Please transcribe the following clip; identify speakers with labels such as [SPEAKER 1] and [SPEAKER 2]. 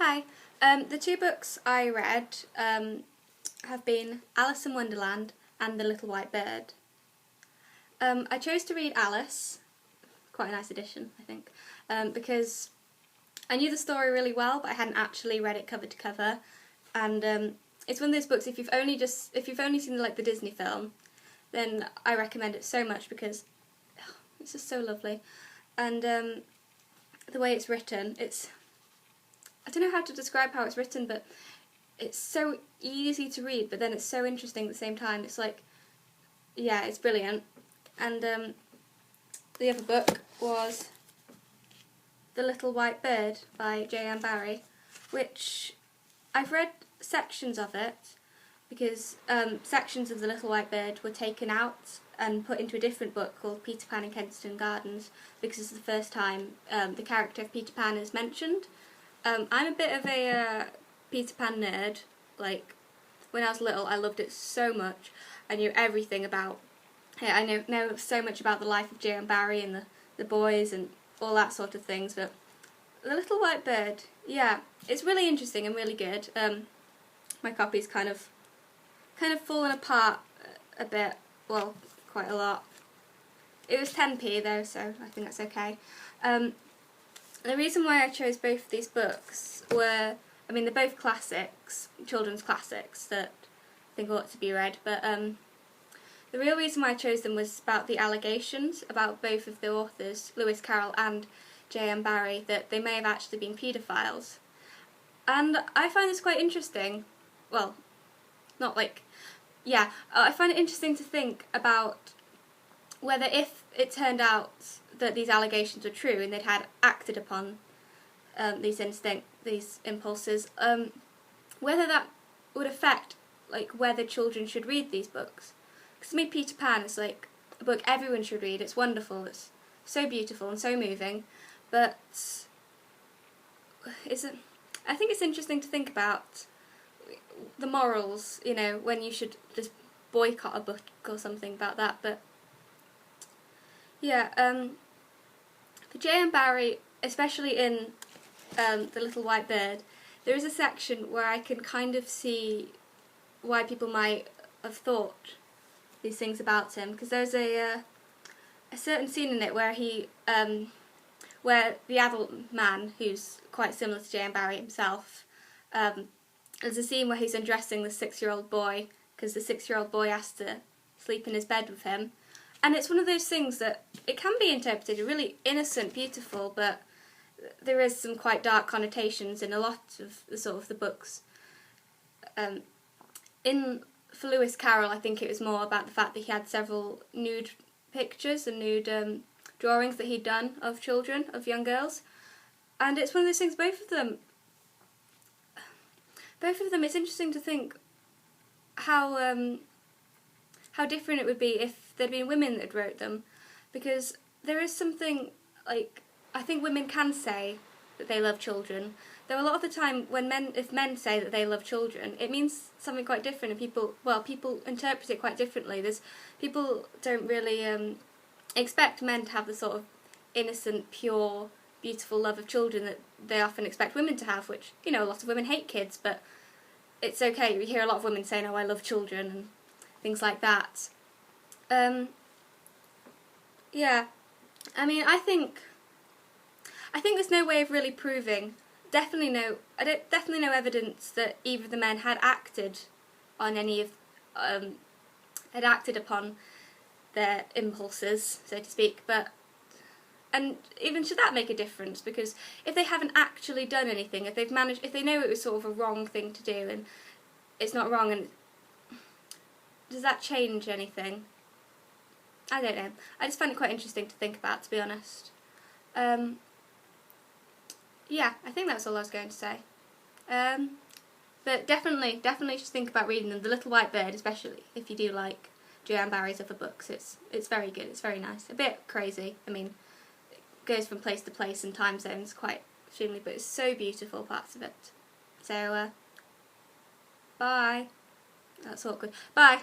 [SPEAKER 1] Hi. The two books I read have been Alice in Wonderland and The Little White Bird. I chose to read Alice, quite a nice edition I think, because I knew the story really well but I hadn't actually read it cover to cover, and it's one of those books if you've only seen the Disney film, then I recommend it so much because it's just so lovely, and the way it's written, I don't know how to describe how it's written, but it's so easy to read, but then it's so interesting at the same time. It's like, yeah, it's brilliant. And the other book was The Little White Bird by J M Barrie, which I've read sections of it because sections of The Little White Bird were taken out and put into a different book called Peter Pan in Kensington Gardens, because it's the first time the character of Peter Pan is mentioned. I'm a bit of a Peter Pan nerd. Like, when I was little I loved it so much. I knew everything about it. I know so much about the life of J M Barrie and the boys and all that sort of things, but The Little White Bird, yeah, it's really interesting and really good. My copy's kind of fallen apart a bit, well, quite a lot. It was 10p though, so I think that's okay. The reason why I chose both of these books were, I mean, they're both classics, children's classics that I think ought to be read, but the real reason why I chose them was about the allegations about both of the authors, Lewis Carroll and J M Barrie, that they may have actually been paedophiles. And I find this quite interesting. Well, not like, yeah, I find it interesting to think about whether if it turned out that these allegations were true and they'd had acted upon these impulses, whether that would affect whether children should read these books. Because to me, Peter Pan is like a book everyone should read. It's wonderful. It's so beautiful and so moving. But I think it's interesting to think about the morals. You know, when you should just boycott a book or something about that. But yeah, for J M Barrie, especially in The Little White Bird, there is a section where I can kind of see why people might have thought these things about him, because there's a certain scene in it where where the adult man, who's quite similar to J M Barrie himself, there's a scene where he's undressing the 6-year-old boy because the 6-year-old boy has to sleep in his bed with him. And it's one of those things that it can be interpreted really innocent, beautiful, but there is some quite dark connotations in a lot of the books. For Lewis Carroll, I think it was more about the fact that he had several nude pictures and nude drawings that he'd done of children, of young girls. And it's one of those things, both of them, it's interesting to think how different it would be if there'd been women that wrote them, because there is something, I think women can say that they love children, though a lot of the time if men say that they love children, it means something quite different, and people interpret it quite differently. People don't really expect men to have the sort of innocent, pure, beautiful love of children that they often expect women to have, which, you know, a lot of women hate kids, but it's okay. We hear a lot of women saying, oh, I love children, and things like that. Yeah, I mean, I think there's no way of really proving. Definitely no evidence that either of the men had acted on had acted upon their impulses, so to speak. And even should that make a difference? Because if they haven't actually done anything, if they know it was sort of a wrong thing to do, and it's not wrong, and does that change anything? I don't know. I just find it quite interesting to think about, to be honest. Yeah, I think that's all I was going to say. But definitely just think about reading them. The Little White Bird, especially if you do like J M Barrie's other books. It's very good. It's very nice. A bit crazy. I mean, it goes from place to place and time zones quite extremely, but it's so beautiful, parts of it. So, bye. That's awkward. Bye.